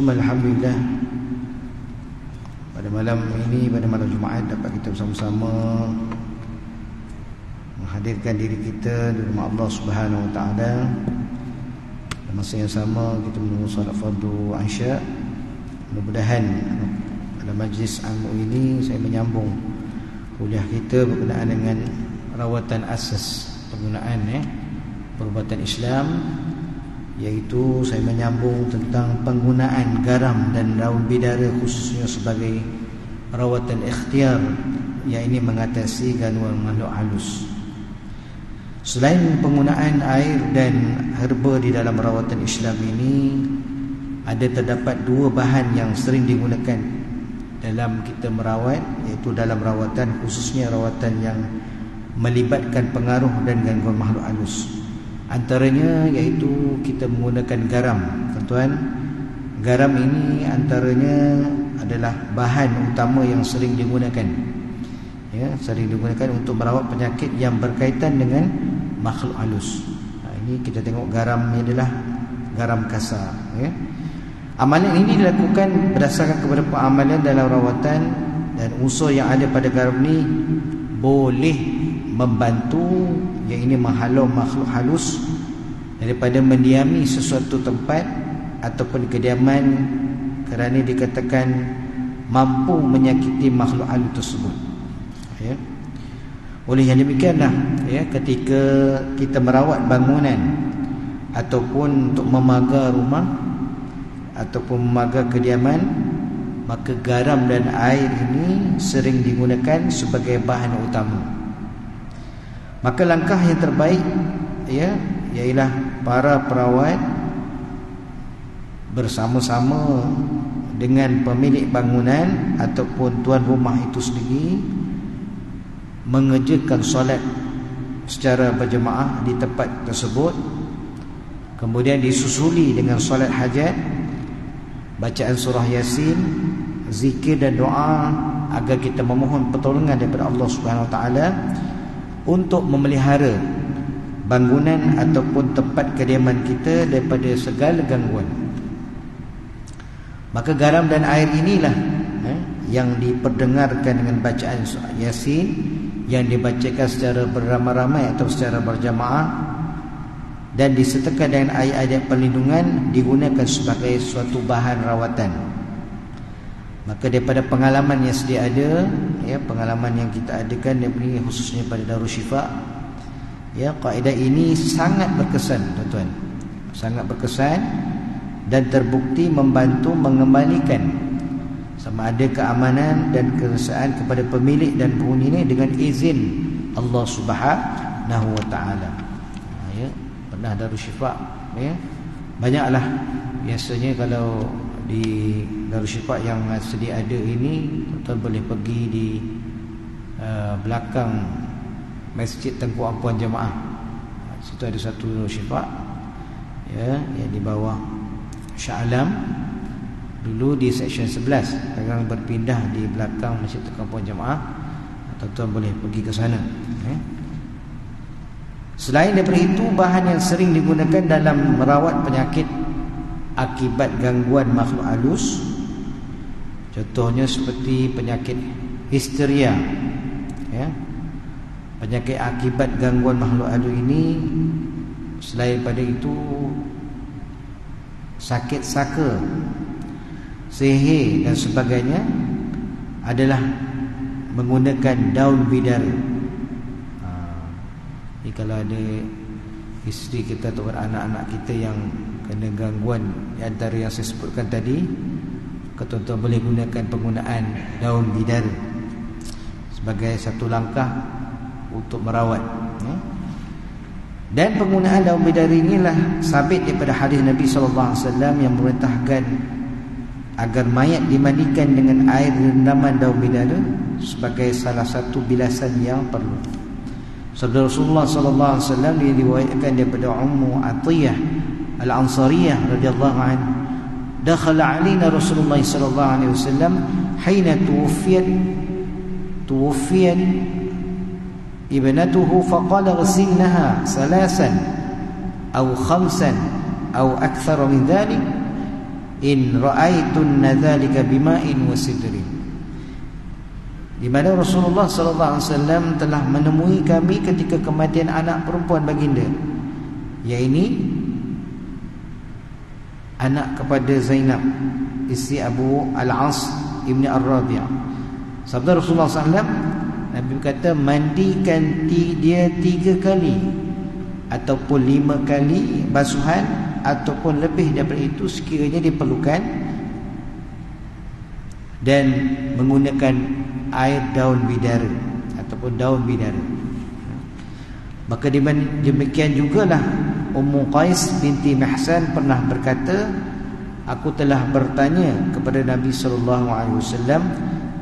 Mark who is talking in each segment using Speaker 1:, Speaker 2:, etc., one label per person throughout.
Speaker 1: Alhamdulillah, pada malam ini, pada malam Jumaat, dapat kita bersama-sama menghadirkan diri kita di rumah Allah Subhanahu Wa Taala. Pada masa yang sama kita menunggu solat fardu Isya. Mudah-mudahan pada majlis ilmu ini saya menyambung kuliah kita berkenaan dengan rawatan asas penggunaan perubatan Islam, iaitu saya menyambung tentang penggunaan garam dan daun bidara khususnya sebagai rawatan ikhtiar, yang ini mengatasi gangguan makhluk halus. Selain penggunaan air dan herba di dalam rawatan Islam ini, ada terdapat dua bahan yang sering digunakan dalam kita merawat, iaitu dalam rawatan, khususnya rawatan yang melibatkan pengaruh dan gangguan makhluk halus. Antaranya iaitu kita menggunakan garam. Tuan-tuan, garam ini antaranya adalah bahan utama yang sering digunakan, sering digunakan untuk merawat penyakit yang berkaitan dengan makhluk halus. Ini kita tengok garam ini adalah garam kasar. Amalan ini dilakukan berdasarkan kepada amalan dalam rawatan, dan unsur yang ada pada garam ini boleh membantu, yang ini menghalau makhluk halus daripada mendiami sesuatu tempat ataupun kediaman, kerana dikatakan mampu menyakiti makhluk halus tersebut. Oleh yang demikianlah, ketika kita merawat bangunan ataupun untuk memagar rumah ataupun memagar kediaman, maka garam dan air ini sering digunakan sebagai bahan utama. Maka langkah yang terbaik ialah para perawat bersama-sama dengan pemilik bangunan ataupun tuan rumah itu sendiri mengerjakan solat secara berjemaah di tempat tersebut, kemudian disusuli dengan solat hajat, bacaan surah Yasin, zikir dan doa agar kita memohon pertolongan daripada Allah Subhanahu Wa Taala untuk memelihara bangunan ataupun tempat kediaman kita daripada segala gangguan. Maka garam dan air inilah yang diperdengarkan dengan bacaan surah Yasin, yang dibacakan secara beramai-ramai atau secara berjamaah, dan disertakan dengan ayat-ayat perlindungan, digunakan sebagai suatu bahan rawatan. Maka daripada pengalaman yang sedia ada, pengalaman yang kita adakan daripada khususnya pada Darul Syifa, kaedah ini sangat berkesan, tuan-tuan, sangat berkesan, dan terbukti membantu mengembalikan sama ada keamanan dan keresaan kepada pemilik dan penghuni ini dengan izin Allah Subhanahu Wa Taala. Pernah Darul Syifa, banyaklah biasanya kalau di Darul Syifa yang sedia ada ini, tuan boleh pergi di belakang Masjid Tengku Ampuan Jemaah. Situ ada satu Darul Syifa, yang di bawah Shah Alam. Dulu di seksyen 11, sekarang berpindah di belakang Masjid Tengku Ampuan Jemaah. Tuan boleh pergi ke sana. Selain daripada itu, bahan yang sering digunakan dalam merawat penyakit akibat gangguan makhluk halus, contohnya seperti penyakit histeria, penyakit akibat gangguan makhluk halus ini. Selain pada itu, sakit saka, sihir dan sebagainya adalah menggunakan daun bidara. Jadi kalau ada isteri kita atau anak-anak kita yang kena gangguan di antara yang saya sebutkan tadi, tuan-tuan boleh gunakan penggunaan daun bidara sebagai satu langkah untuk merawat. Dan penggunaan daun bidara inilah sabit daripada hadis Nabi SAW yang memerintahkan agar mayat dimandikan dengan air rendaman daun bidara sebagai salah satu bilasan yang perlu. Sabda Rasulullah SAW diriwayatkan daripada Ummu Atiyah Al-Ansariyah radhiyallahu anha, dakhala alaina Rasulullah sallallahu alaihi wasallam hina tuwfiyat ibnatuhu faqala ghsilnaha salasan aw khamsan aw akthar min dhalik in ra'aitun nadzalika bima'in wa sidrin, di mana Rasulullah sallallahu alaihi wasallam telah menemui kami ketika kematian anak perempuan baginda, iaitu anak kepada Zainab isteri Abu Al-As Ibn Ar-Rabi'. Sabda Rasulullah SAW, Nabi berkata, mandikan dia 3 kali ataupun 5 kali basuhan ataupun lebih daripada itu sekiranya diperlukan, dan menggunakan air daun bidara ataupun daun bidara. Maka demikian jugalah Ummu Qais binti Mihsan pernah berkata, aku telah bertanya kepada Nabi SAW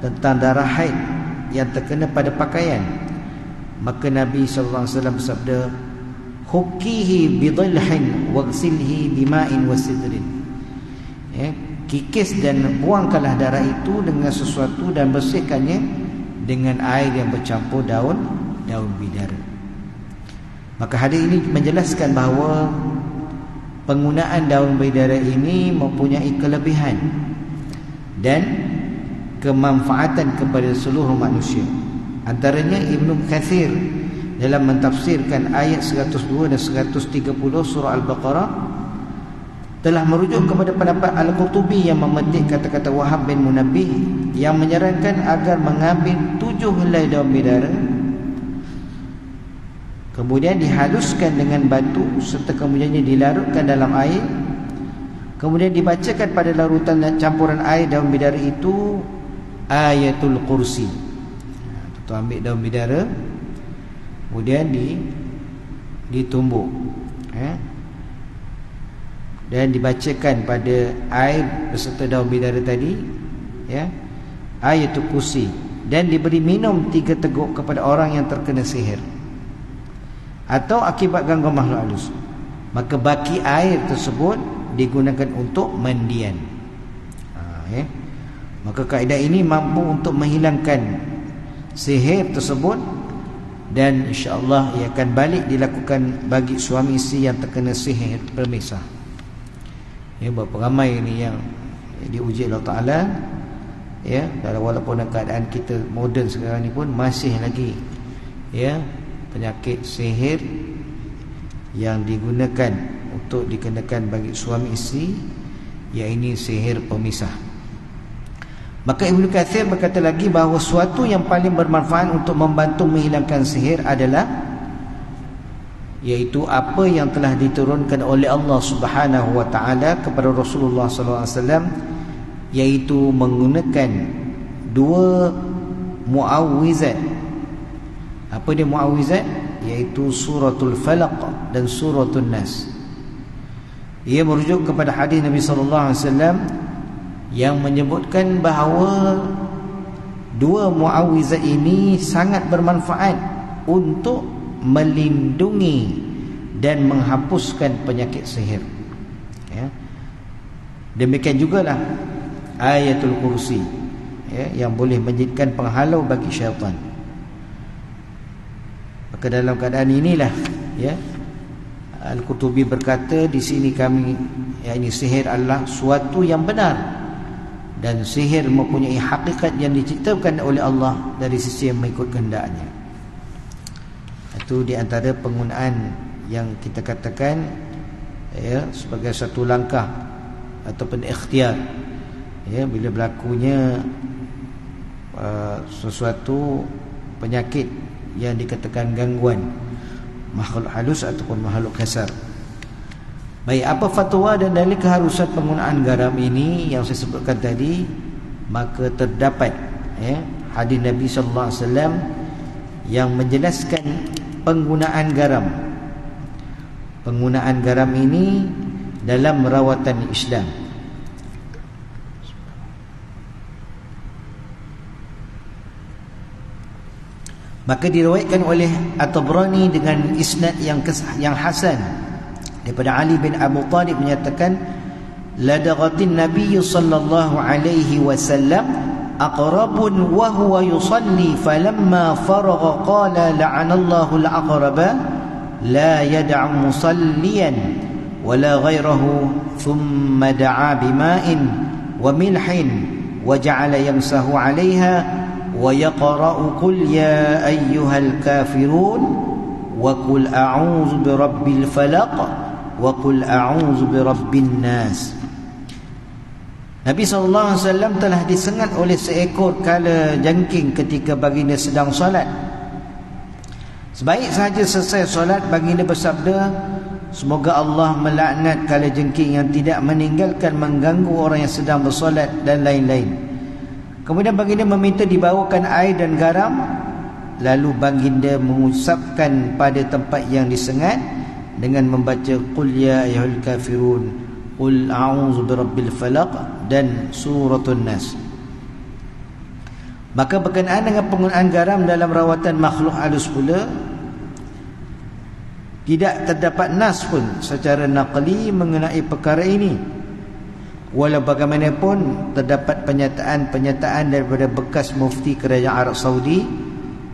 Speaker 1: tentang darah haid yang terkena pada pakaian. Maka Nabi SAW bersabda, hukihi bidilhin wagsilhi bima'in wasidrin, kikis dan buangkanlah darah itu dengan sesuatu dan bersihkannya dengan air yang bercampur daun bidara. Maka hadis ini menjelaskan bahawa penggunaan daun bidara ini mempunyai kelebihan dan kemanfaatan kepada seluruh manusia. Antaranya Ibnu Katsir dalam mentafsirkan ayat 102 dan 130 surah Al-Baqarah telah merujuk kepada pendapat Al-Qurtubi yang memetik kata-kata Wahab bin Munabbih yang menyarankan agar mengambil 7 helai daun bidara, kemudian dihaluskan dengan batu serta kemudiannya dilarutkan dalam air, kemudian dibacakan pada larutan dan campuran air daun bidara itu ayatul kursi. Itu ambil daun bidara, kemudian ditumbuk, dan dibacakan pada air beserta daun bidara tadi, ayatul kursi, dan diberi minum 3 teguk kepada orang yang terkena sihir atau akibat gangguan makhluk halus. Maka baki air tersebut digunakan untuk mandian. Maka kaedah ini mampu untuk menghilangkan sihir tersebut, dan insya-Allah ia akan balik dilakukan bagi suami isteri yang terkena sihir permisah. Berapa ramai ini yang diuji Allah Ta'ala, walaupun keadaan kita moden sekarang ni pun masih lagi penyakit sihir yang digunakan untuk dikenakan bagi suami isteri, iaitu sihir pemisah. Maka Ibnu Katsir berkata lagi bahawa suatu yang paling bermanfaat untuk membantu menghilangkan sihir adalah iaitu apa yang telah diturunkan oleh Allah Subhanahu wa taala kepada Rasulullah sallallahu alaihi wasallam, iaitu menggunakan 2 muawwizat. Apa dia muawwizat? Iaitu suratul Falaq dan suratul Nas. Ia merujuk kepada hadis Nabi sallallahu alaihi wasallam yang menyebutkan bahawa 2 muawwizat ini sangat bermanfaat untuk melindungi dan menghapuskan penyakit sihir. Demikian jugalah ayatul kursi, yang boleh menjadikan penghalau bagi syaitan. Maka dalam keadaan inilah Al-Qurtubi berkata di sini kami, ini sihir adalah suatu yang benar, dan sihir mempunyai hakikat yang diciptakan oleh Allah dari sisi yang mengikut kehendaknya. Itu di antara penggunaan yang kita katakan sebagai satu langkah ataupun ikhtiar, bila berlakunya sesuatu penyakit yang dikatakan gangguan makhluk halus ataupun makhluk kasar. Baik, apa fatwa dan dalil keharusan penggunaan garam ini yang saya sebutkan tadi? Maka terdapat hadis Nabi sallallahu alaihi wasallam yang menjelaskan penggunaan garam. Penggunaan garam ini dalam rawatan Islam. Maka diriwayatkan oleh At-Tabrani dengan isnad yang hasan daripada Ali bin Abu Talib menyatakan, ladaghatin Nabi sallallahu alaihi wasallam aqrabun wa huwa yusalli falamma faragha qala la'anallahu al-aqraba la yad'u musalliyan wala ghairahu thumma da'a bima'in wa milhin wa ja'ala yamsahu 'alayha wa yaqra'u qul ya ayyuhal kafirun wa qul a'udzu birabbil falaq wa qul a'udzu birabbin nas. Nabi SAW telah disengat oleh seekor kala jangking ketika baginda sedang solat. Sebaik sahaja selesai solat, baginda bersabda, semoga Allah melaknat kala jengking yang tidak meninggalkan mengganggu orang yang sedang bersolat dan lain-lain. Kemudian baginda meminta dibawakan air dan garam. Lalu baginda mengusapkan pada tempat yang disengat dengan membaca Qul ya ayyuhal kafirun, Qul a'udzu birabbil falaq dan suratul Nas. Maka berkenaan dengan penggunaan garam dalam rawatan makhluk halus pula, tidak terdapat nas pun secara naqli mengenai perkara ini. Walau bagaimanapun terdapat pernyataan daripada bekas mufti kerajaan Arab Saudi,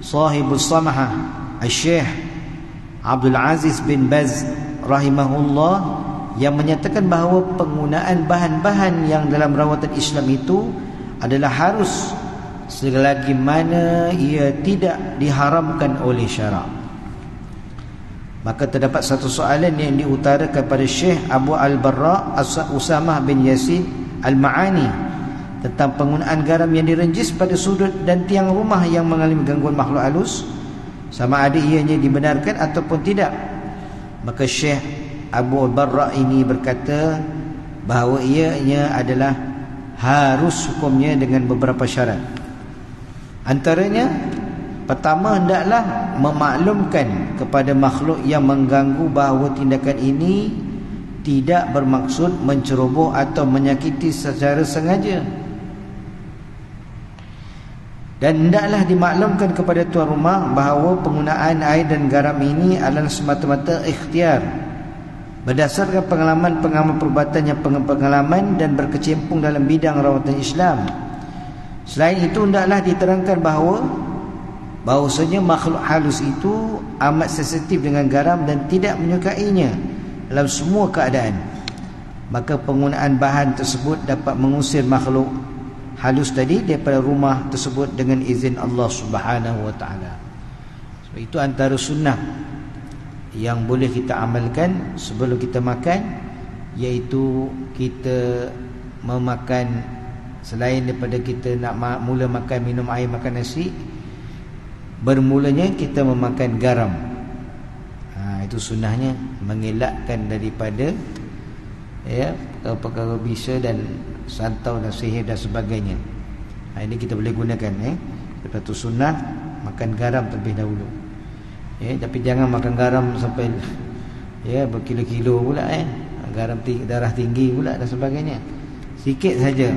Speaker 1: Sahibus Samahah Al-Syekh Abdul Aziz bin Baz rahimahullah, yang menyatakan bahawa penggunaan bahan-bahan yang dalam rawatan Islam itu adalah harus selagi mana ia tidak diharamkan oleh syarak. Maka terdapat satu soalan yang diutarakan pada Syekh Abu Al-Barra Usamah bin Yasin Al-Ma'ani tentang penggunaan garam yang direnjis pada sudut dan tiang rumah yang mengalami gangguan makhluk halus, sama ada ianya dibenarkan ataupun tidak. Maka Syekh Abu Al-Barra ini berkata bahawa ianya adalah harus hukumnya dengan beberapa syarat. Antaranya, pertama, hendaklah memaklumkan kepada makhluk yang mengganggu bahawa tindakan ini tidak bermaksud menceroboh atau menyakiti secara sengaja. Dan hendaklah dimaklumkan kepada tuan rumah bahawa penggunaan air dan garam ini adalah semata-mata ikhtiar, berdasarkan pengalaman perbuatan yang pengalaman dan berkecimpung dalam bidang rawatan Islam. Selain itu, hendaklah diterangkan bahawasanya makhluk halus itu amat sensitif dengan garam dan tidak menyukainya dalam semua keadaan. Maka penggunaan bahan tersebut dapat mengusir makhluk halus tadi daripada rumah tersebut dengan izin Allah Subhanahu wa taala. Sebab itu antara sunnah yang boleh kita amalkan sebelum kita makan, iaitu kita memakan, selain daripada kita nak mula makan, minum air, makan nasi, bermulanya kita memakan garam. Itu sunnahnya, mengelakkan daripada perkara bisa dan santau dan sihir dan sebagainya. Ini kita boleh gunakan. Lepas tu sunnah makan garam terlebih dahulu. Tapi jangan makan garam sampai berkilo-kilo pula. Garam darah tinggi pula dan sebagainya. Sikit saja.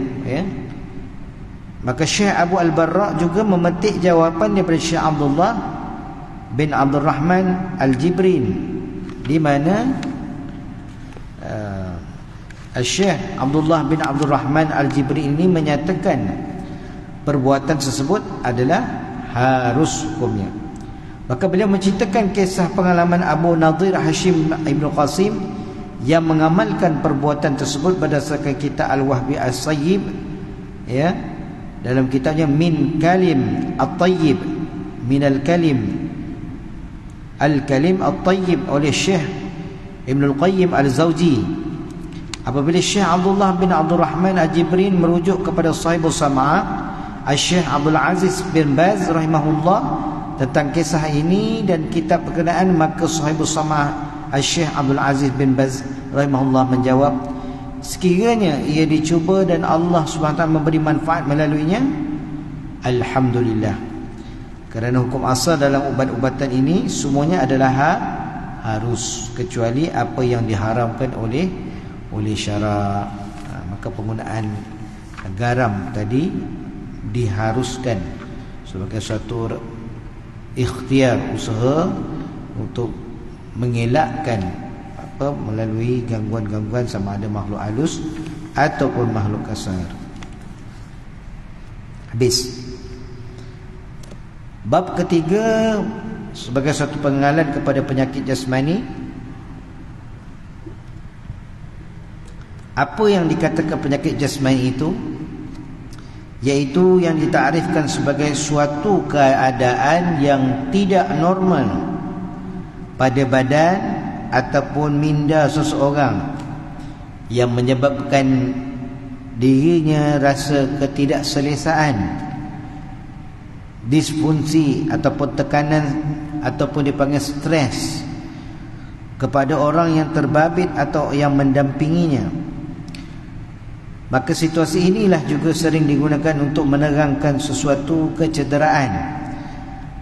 Speaker 1: Maka Syekh Abu Al-Barra juga memetik jawapan daripada Syekh Abdullah bin Abdul Rahman Al-Jibrin, di mana Syekh Abdullah bin Abdul Rahman Al-Jibrin ini menyatakan perbuatan tersebut adalah harus hukumnya. Maka beliau menceritakan kisah pengalaman Abu Nadir Hashim Ibn Qasim yang mengamalkan perbuatan tersebut berdasarkan kitab Al-Wahbi As-Sayyib, dalam kitabnya Min Kalim At-Tayyib, Min Al-Kalim Al-Kalim At-Tayyib oleh Syekh Ibn Al-Qayyim Al-Zawji. Apabila Syekh Abdullah bin Abdul Rahman Al-Jibrin merujuk kepada Sahibus Sama'ah Syekh Abdul Aziz bin Baz rahimahullah tentang kisah ini dan kitab berkenaan, maka Sahibus Sama'ah Syekh Abdul Aziz bin Baz rahimahullah menjawab, sekiranya ia dicuba dan Allah SWT memberi manfaat melaluinya, alhamdulillah. Kerana hukum asal dalam ubat-ubatan ini semuanya adalah harus, kecuali apa yang diharamkan oleh syarak. Maka penggunaan garam tadi diharuskan sebagai satu ikhtiar, usaha untuk mengelakkan melalui gangguan-gangguan sama ada makhluk halus ataupun makhluk kasar. Habis. Bab ketiga, sebagai satu penghalang kepada penyakit jasmani. Apa yang dikatakan penyakit jasmani itu? Iaitu yang ditakrifkan sebagai suatu keadaan yang tidak normal pada badan ataupun minda seseorang, yang menyebabkan dirinya rasa ketidakselesaan, disfungsi ataupun tekanan ataupun dipanggil stres kepada orang yang terbabit atau yang mendampinginya. Maka situasi inilah juga sering digunakan untuk menerangkan sesuatu kecederaan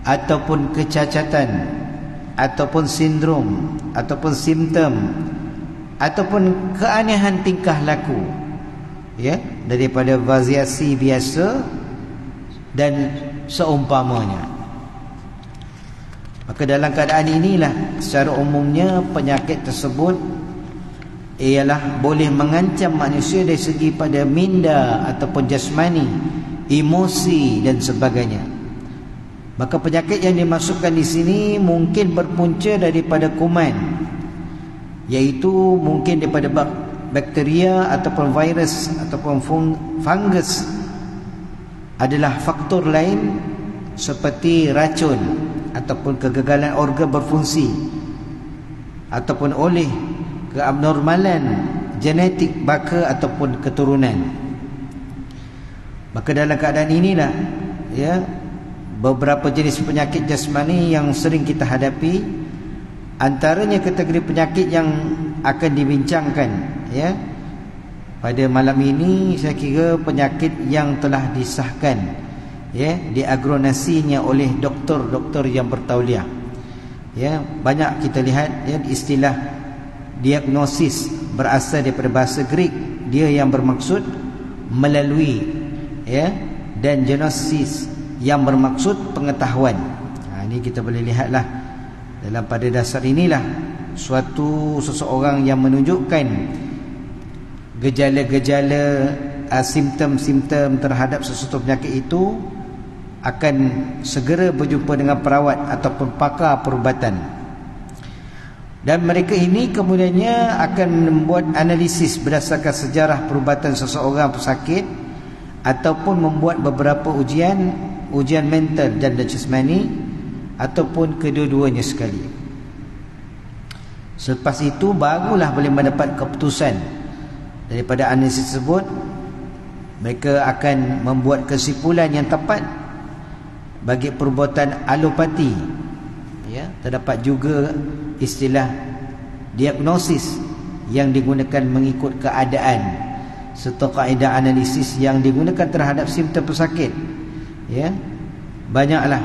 Speaker 1: ataupun kecacatan ataupun sindrom ataupun simptom ataupun keanehan tingkah laku, ya, daripada variasi biasa dan seumpamanya. Maka dalam keadaan inilah secara umumnya penyakit tersebut ialah boleh mengancam manusia dari segi pada minda ataupun jasmani, emosi dan sebagainya. Maka penyakit yang dimasukkan di sini mungkin berpunca daripada kuman, iaitu mungkin daripada bakteria ataupun virus ataupun fungus. Adalah faktor lain seperti racun ataupun kegagalan organ berfungsi ataupun oleh keabnormalan genetik baka ataupun keturunan. Maka dalam keadaan inilah, ya, beberapa jenis penyakit jasmani yang sering kita hadapi. Antaranya kategori penyakit yang akan dibincangkan, ya, pada malam ini, saya kira penyakit yang telah disahkan, ya, diagnosisinya oleh doktor-doktor yang bertauliah. Ya, banyak kita lihat, ya, istilah diagnosis berasal daripada bahasa Greek, dia yang bermaksud melalui, ya, dan genosis yang bermaksud pengetahuan. Ini kita boleh lihatlah dalam pada dasar inilah suatu seseorang yang menunjukkan gejala-gejala, simptom-simptom terhadap sesuatu penyakit itu akan segera berjumpa dengan perawat ataupun pakar perubatan. Dan mereka ini kemudiannya akan membuat analisis berdasarkan sejarah perubatan seseorang pesakit ataupun membuat beberapa ujian mental dan jasmani ataupun kedua-duanya sekali. Selepas itu barulah boleh mendapat keputusan. Daripada analisis tersebut, mereka akan membuat kesimpulan yang tepat bagi perubatan alopati. Ya, terdapat juga istilah diagnosis yang digunakan mengikut keadaan serta kaedah analisis yang digunakan terhadap simptom pesakit. Ya, banyaklah,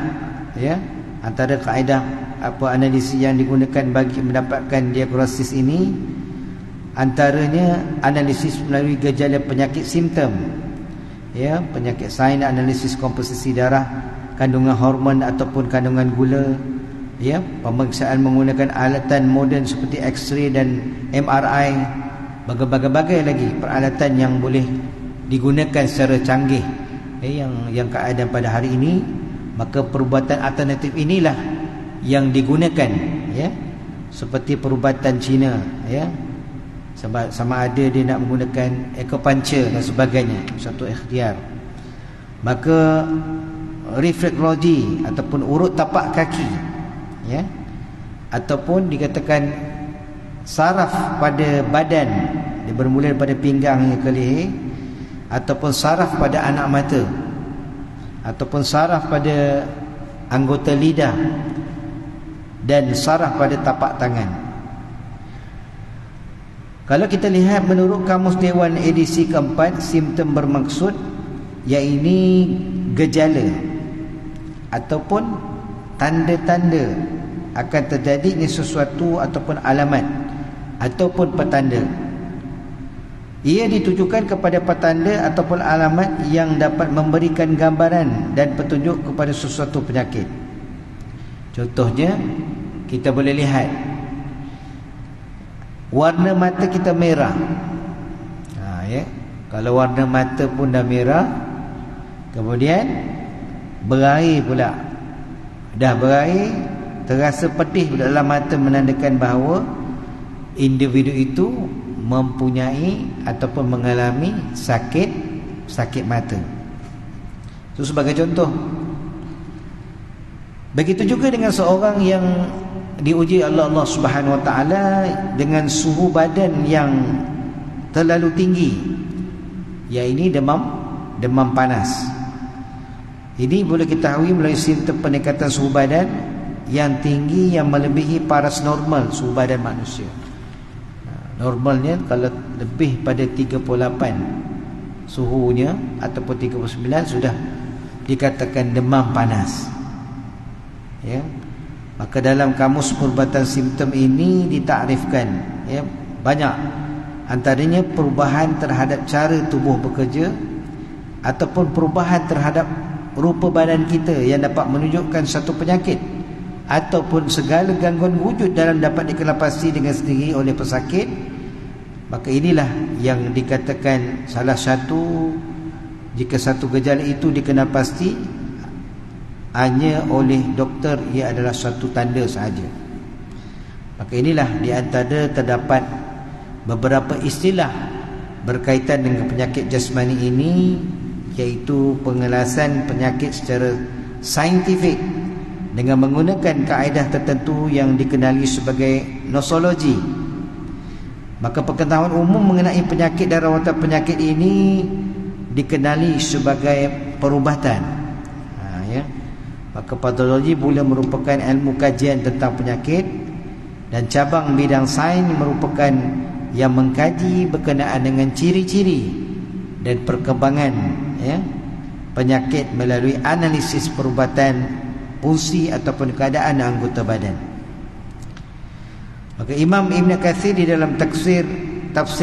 Speaker 1: ya, antara kaedah analisis yang digunakan bagi mendapatkan diagnosis ini, antaranya analisis melalui gejala penyakit simptom, ya, penyakit sains, analisis komposisi darah, kandungan hormon ataupun kandungan gula, ya, pemeriksaan menggunakan alatan moden seperti X-ray dan MRI, berbagai-bagai lagi peralatan yang boleh digunakan secara canggih, yang keadaan pada hari ini. Maka perubatan alternatif inilah yang digunakan, ya, seperti perubatan Cina, ya, sama ada dia nak menggunakan acupuncture dan sebagainya, satu ikhtiar. Maka reflexology ataupun urut tapak kaki, ya, ataupun dikatakan saraf pada badan, dia bermula daripada pinggang hingga ke leher, ataupun saraf pada anak mata, ataupun saraf pada anggota lidah, dan saraf pada tapak tangan. Kalau kita lihat menurut Kamus Dewan edisi keempat, simptom bermaksud iaitu gejala ataupun tanda-tanda akan terjadinya sesuatu ataupun alamat ataupun petanda. Ia ditujukan kepada petanda ataupun alamat yang dapat memberikan gambaran dan petunjuk kepada sesuatu penyakit. Contohnya, kita boleh lihat warna mata kita merah. Ya, kalau warna mata pun dah merah, kemudian berair pula, dah berair, terasa pedih dalam mata, menandakan bahawa individu itu mempunyai ataupun mengalami sakit mata. Itu sebagai contoh. Begitu juga dengan seorang yang diuji oleh Allah Subhanahu Wa Taala dengan suhu badan yang terlalu tinggi, iaitu demam panas. Ini boleh kita ketahui melalui simptom peningkatan suhu badan yang tinggi, yang melebihi paras normal suhu badan manusia. Normalnya kalau lebih pada 38 suhunya ataupun 39 sudah dikatakan demam panas. Ya. Maka dalam kamus perubatan simptom ini ditakrifkan, ya, banyak. Antaranya perubahan terhadap cara tubuh bekerja ataupun perubahan terhadap rupa badan kita yang dapat menunjukkan satu penyakit ataupun segala gangguan wujud dalam dapat dikenalpasti dengan sendiri oleh pesakit. Maka inilah yang dikatakan salah satu, jika satu gejala itu dikenalpasti hanya oleh doktor, ia adalah satu tanda sahaja. Maka inilah di antara terdapat beberapa istilah berkaitan dengan penyakit jasmani ini, iaitu pengelasan penyakit secara saintifik dengan menggunakan kaedah tertentu yang dikenali sebagai nosologi. Maka pengetahuan umum mengenai penyakit dan rawatan penyakit ini dikenali sebagai perubatan. Ya. Maka patologi boleh merupakan ilmu kajian tentang penyakit, dan cabang bidang sains merupakan yang mengkaji berkenaan dengan ciri-ciri dan perkembangan, ya, penyakit melalui analisis perubatan, fungsi ataupun keadaan anggota badan. Maka Imam Ibn Katsir di dalam tafsir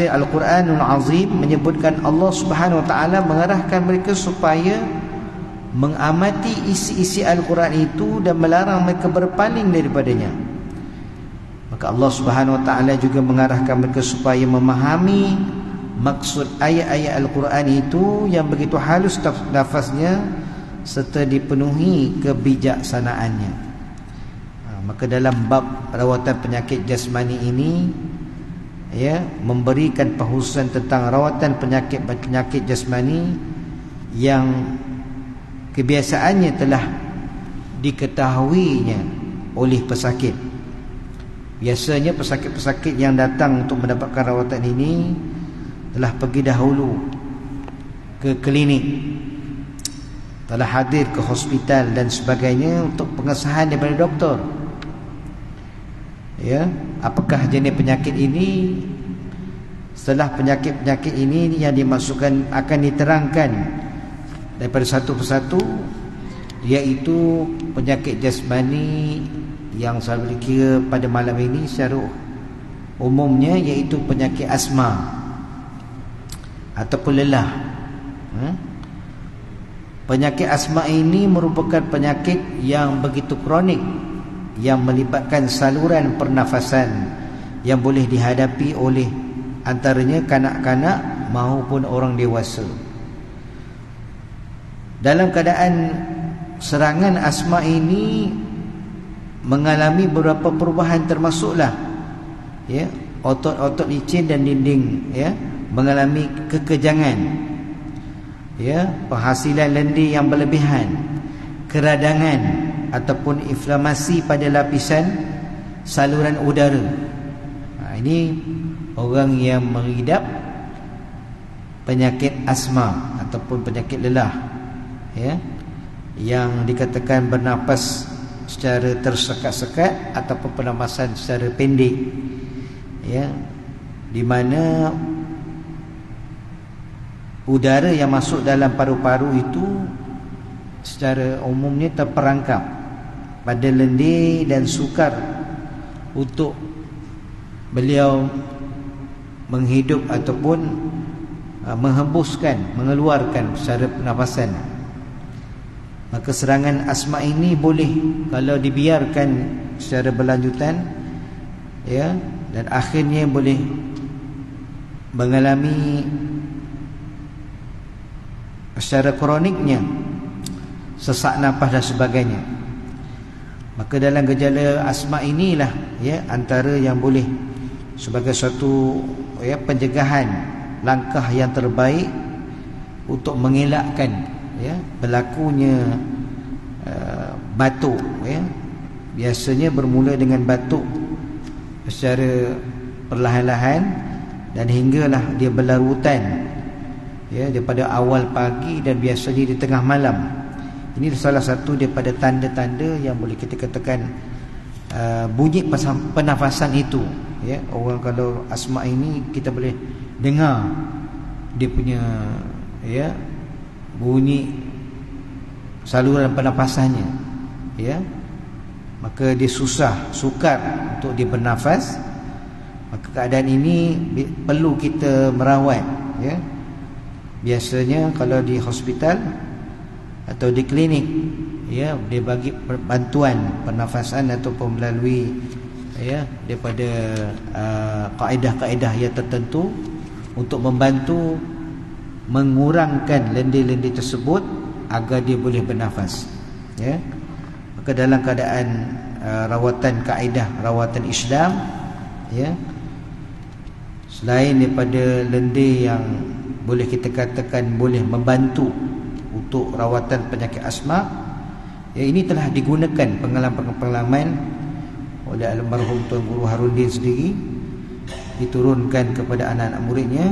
Speaker 1: Al-Quranul Azim menyebutkan Allah Subhanahu Wa Taala mengarahkan mereka supaya mengamati isi-isi Al-Quran itu dan melarang mereka berpaling daripadanya. Maka Allah Subhanahu Wa Taala juga mengarahkan mereka supaya memahami maksud ayat-ayat Al-Quran itu yang begitu halus lafaznya serta dipenuhi kebijaksanaannya. Maka dalam bab rawatan penyakit jasmani ini, ya, memberikan pengkhususan tentang rawatan penyakit jasmani yang kebiasaannya telah diketahuinya oleh pesakit. Biasanya pesakit-pesakit yang datang untuk mendapatkan rawatan ini telah pergi dahulu ke klinik, telah hadir ke hospital dan sebagainya untuk pengesahan daripada doktor. Ya, apakah jenis penyakit ini? Setelah penyakit-penyakit ini yang dimasukkan akan diterangkan daripada satu persatu, iaitu penyakit jasmani yang selalu dikira pada malam ini secara umumnya iaitu penyakit asma ataupun lelah. Penyakit asma ini merupakan penyakit yang begitu kronik, yang melibatkan saluran pernafasan yang boleh dihadapi oleh antaranya kanak-kanak maupun orang dewasa. Dalam keadaan serangan asma ini mengalami beberapa perubahan, termasuklah, ya, otot-otot licin dan dinding, ya, mengalami kekejangan, ya, penghasilan lendir yang berlebihan, keradangan ataupun inflamasi pada lapisan saluran udara. Ini orang yang mengidap penyakit asma ataupun penyakit lelah, ya, yang dikatakan bernapas secara tersekat-sekat ataupun pernafasan secara pendek, ya, di mana udara yang masuk dalam paru-paru itu secara umumnya terperangkap pada lendir dan sukar untuk beliau menghidup ataupun menghembuskan, mengeluarkan secara pernafasan. Maka serangan asma ini boleh, kalau dibiarkan secara berlanjutan, ya, dan akhirnya boleh mengalami secara kroniknya sesak nafas dan sebagainya. Maka dalam gejala asma inilah, ya, antara yang boleh sebagai suatu pencegahan, langkah yang terbaik untuk mengelakkan berlakunya batuk. Biasanya bermula dengan batuk secara perlahan-lahan dan hinggalah dia berlarutan daripada awal pagi dan biasanya di tengah malam. Ini salah satu daripada tanda-tanda yang boleh kita katakan bunyi pernafasan itu. Orang kalau asma ini kita boleh dengar dia punya bunyi saluran pernafasannya. Maka dia sukar untuk dia bernafas. Maka keadaan ini perlu kita merawat. Biasanya kalau di hospital atau di klinik, dia bagi bantuan pernafasan ataupun melalui daripada kaedah-kaedah yang tertentu untuk membantu mengurangkan lendir-lendir tersebut agar dia boleh bernafas. Maka dalam keadaan rawatan kaedah rawatan Islam, selain daripada lendir yang boleh kita katakan boleh membantu untuk rawatan penyakit asma, ini telah digunakan pengalaman-pengalaman oleh almarhum Tuan Guru Harudin sendiri, diturunkan kepada anak-anak muridnya.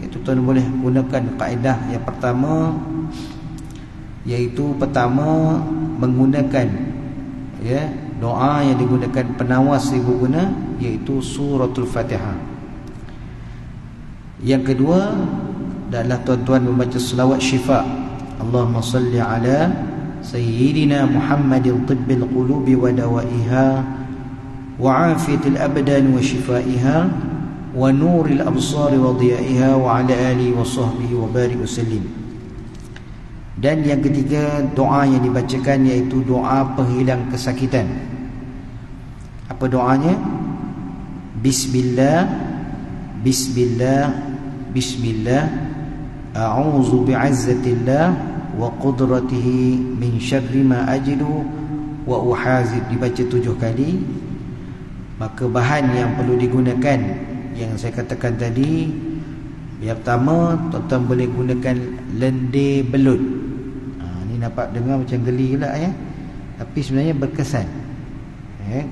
Speaker 1: Itu tuan boleh gunakan kaedah yang pertama, iaitu pertama menggunakan doa yang digunakan penawas ibu guna, iaitu suratul Fatihah. Yang kedua adalah tuan-tuan membaca selawat syifa, Allahumma salli ala sayyidina Muhammadin tibbil qulubi wa dawaiha wa afiyatil abdan wa shifaiha wa nuril absari wa dhiyaiha wa ala alihi wa sahbihi wa barik wasallim. Dan yang ketiga doa yang dibacakan iaitu doa penghilang kesakitan. Apa doanya? Bismillah, Bismillah, Bismillah, a'udzu bi'izzatillah wa qudratihi min syarri ma ajidu wa uhazib. Dibaca 7 kali. Maka bahan yang perlu digunakan yang saya katakan tadi, yang pertama tuan-tuan boleh gunakan lendir belut. Ni nampak dengar macam geli pula tapi sebenarnya berkesan.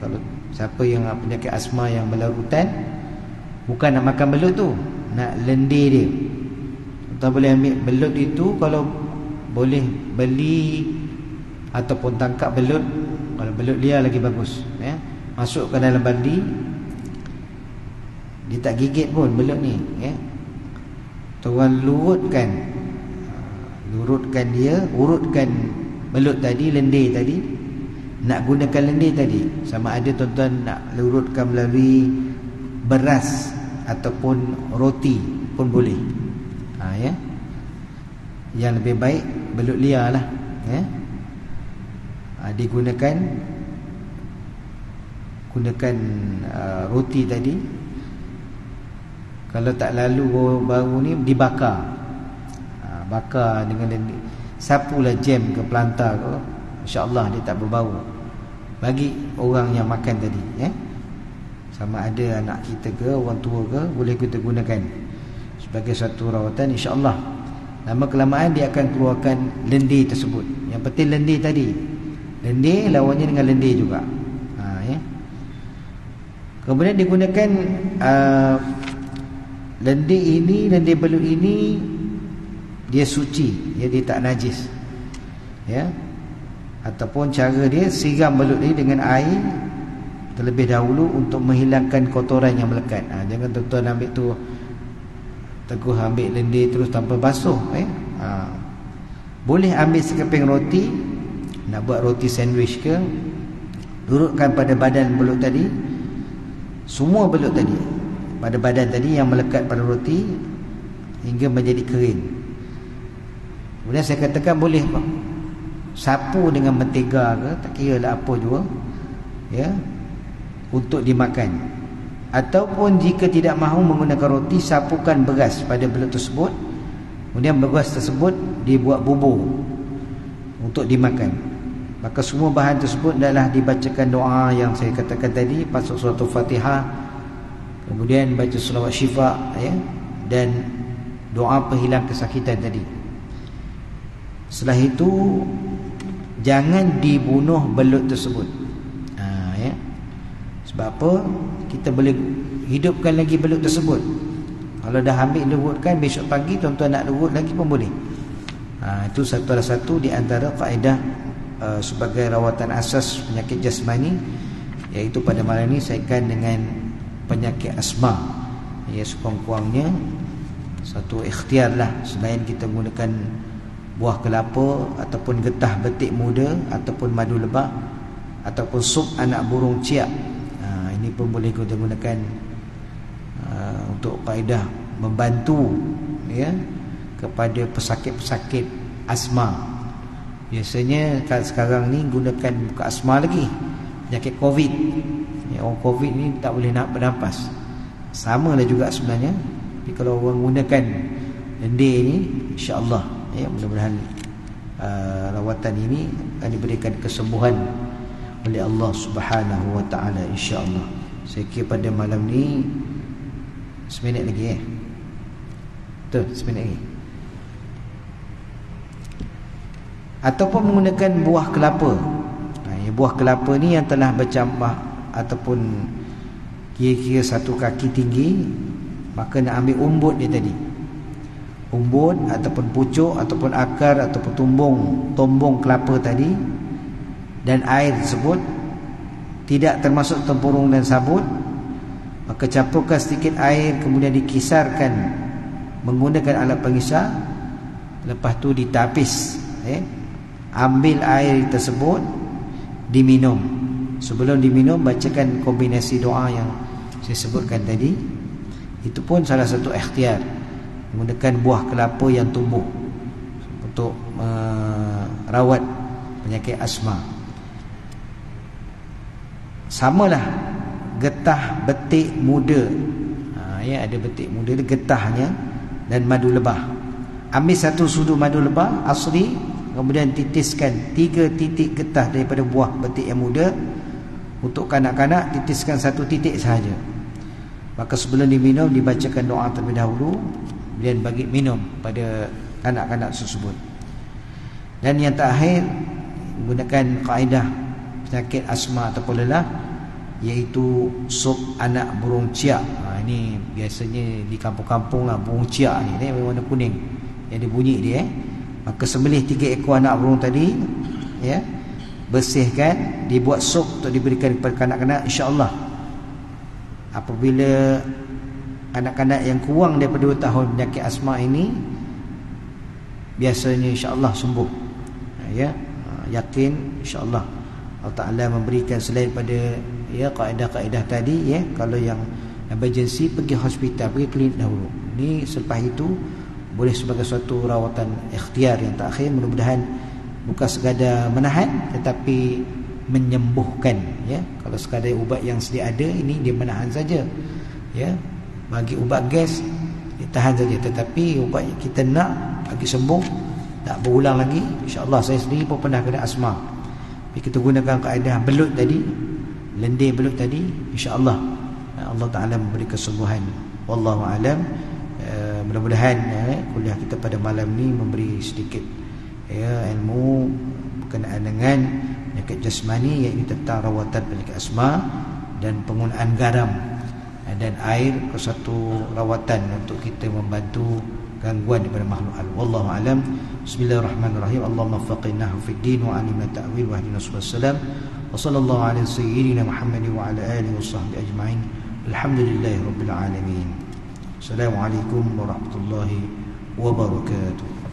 Speaker 1: Kalau siapa yang penyakit asma yang berlarutan, bukan nak makan belut tu, nak lendir dia. Tuan boleh ambil belut itu, kalau boleh beli ataupun tangkap belut. Kalau belut liar lagi bagus. Masukkan dalam baldi. Dia tak gigit pun belut ni. Tuan lurutkan dia, urutkan belut tadi, lendir tadi. Nak gunakan lendir tadi, sama ada tuan-tuan nak lurutkan melalui beras ataupun roti pun boleh. Yang lebih baik belut liar lah. Digunakan roti tadi. Kalau tak lalu baru ni dibakar, bakar dengan lendir, sapulah jam ke pelantar ke, insya-Allah dia tak berbau. Bagi orang yang makan tadi, sama ada anak kita ke orang tua ke, boleh kita gunakan sebagai satu rawatan, insya-Allah. Lama kelamaan dia akan keluarkan lendir tersebut. Yang penting lendir tadi, lendir lawannya dengan lendir juga. Kemudian digunakan lendir ini, lendir belut ini dia suci, dia tak najis. Ataupun cara dia siram belut ini dengan air terlebih dahulu untuk menghilangkan kotoran yang melekat. Jangan tuan-tuan ambil tu teguh ambil lendir terus tanpa basuh. Boleh ambil sekeping roti, nak buat roti sandwich ke, lurutkan pada badan belut tadi, semua belut tadi pada badan tadi yang melekat pada roti hingga menjadi kering. Kemudian saya katakan boleh sapu dengan mentega ke, tak kira lah apa jua, untuk dimakan. Ataupun jika tidak mahu menggunakan roti, sapukan beras pada belut tersebut. Kemudian beras tersebut dibuat bubur untuk dimakan. Maka semua bahan tersebut adalah dibacakan doa yang saya katakan tadi, pasal surah Al-Fatihah, kemudian baca selawat syifa, ya, dan doa penghilang kesakitan tadi. Setelah itu jangan dibunuh belut tersebut. Ya. Sebab apa? Kita boleh hidupkan lagi belut tersebut. Kalau dah ambil lurutkan, besok pagi tuan-tuan nak lurut lagi pun boleh. Itu salah satu di antara kaedah sebagai rawatan asas penyakit jasmani, iaitu pada malam ini saitkan dengan penyakit asma. Ya, sekurang-kurangnya satu ikhtiar lah, selain kita menggunakan buah kelapa ataupun getah betik muda ataupun madu lebah ataupun sup anak burung ciak. Ini pun boleh kita gunakan untuk kaedah membantu, ya, kepada pesakit-pesakit asma. Biasanya sekarang ni gunakan bukan asma lagi, penyakit COVID. Ya, orang COVID ni tak boleh nak bernafas. Sama lah juga sebenarnya. Tapi kalau orang gunakan lendir ni, insya-Allah, ya, mudah-mudahan rawatan ini akan diberikan kesembuhan oleh Allah Subhanahu wa taala, insya-Allah. Saya kira pada malam ni 1 minit lagi, betul, 1 minit lagi. Ataupun menggunakan buah kelapa. Buah kelapa ni yang telah bercambah ataupun kira-kira 1 kaki tinggi, maka nak ambil umbut dia tadi, umbut ataupun pucuk ataupun akar ataupun tombong kelapa tadi, dan air tersebut tidak termasuk tempurung dan sabut, maka campurkan sedikit air, kemudian dikisarkan menggunakan alat pengisar. Lepas tu ditapis, ambil air tersebut, diminum. Sebelum diminum, bacakan kombinasi doa yang saya sebutkan tadi. Itu pun salah satu ikhtiar, menggunakan buah kelapa yang tumbuh untuk rawat penyakit asma. Samalah getah betik muda, ya, ada betik muda, getahnya, dan madu lebah. Ambil 1 sudu madu lebah asli, kemudian titiskan 3 titik getah daripada buah betik yang muda. Untuk kanak-kanak, titiskan 1 titik sahaja. Maka sebelum diminum, dibacakan doa terlebih dahulu, kemudian bagi minum pada kanak-kanak tersebut. Dan yang terakhir, menggunakan kaedah penyakit asma ataupun lelah, iaitu sup anak burung ciak. Ini biasanya di kampung-kampung lah, burung ciak ni, warna kuning yang dia bunyi dia. Maka sembelih 3 ekor anak burung tadi, ya, bersihkan, dibuat sup untuk diberikan kepada kanak-kanak. InsyaAllah apabila kanak-kanak yang kurang daripada 2 tahun penyakit asma ini, biasanya insyaAllah sembuh, ya, yakin insyaAllah Allah Ta'ala memberikan. Selain pada, ya, kaedah-kaedah tadi, ya, kalau yang emergency, pergi hospital, pergi klinik dahulu. Ini selepas itu boleh sebagai suatu rawatan ikhtiar yang terakhir. Mudah-mudahan bukan sekadar menahan, tetapi menyembuhkan, ya. Kalau sekadar ubat yang sedia ada, ini dia menahan saja, ya. Bagi ubat gas, ditahan saja. Tetapi ubat yang kita nak bagi sembuh, tak berulang lagi, insyaAllah. Saya sendiri pun pernah kena asma, tapi kita gunakan kaedah belut tadi, lendir belut tadi, insyaAllah Allah Ta'ala memberi kesembuhan. Wallahu a'lam. Mudah-mudahan, kuliah kita pada malam ni memberi sedikit, ya, ilmu berkenaan dengan penyakit jasmani, iaitu tentang rawatan penyakit asma dan penggunaan garam dan air ke satu rawatan untuk kita membantu gangguan daripada makhluk Allah. Wallahu a'lam. Bismillahirrahmanirrahim. Allahumma faqihna fid din wa 'allimna ta'wil wa hdina subul salam. Wa sallallahu ala sayyidina Muhammadin wa ala alihi washabbihi ajma'in. Alhamdulillahirabbil alamin. Assalamualaikum warahmatullahi wabarakatuh.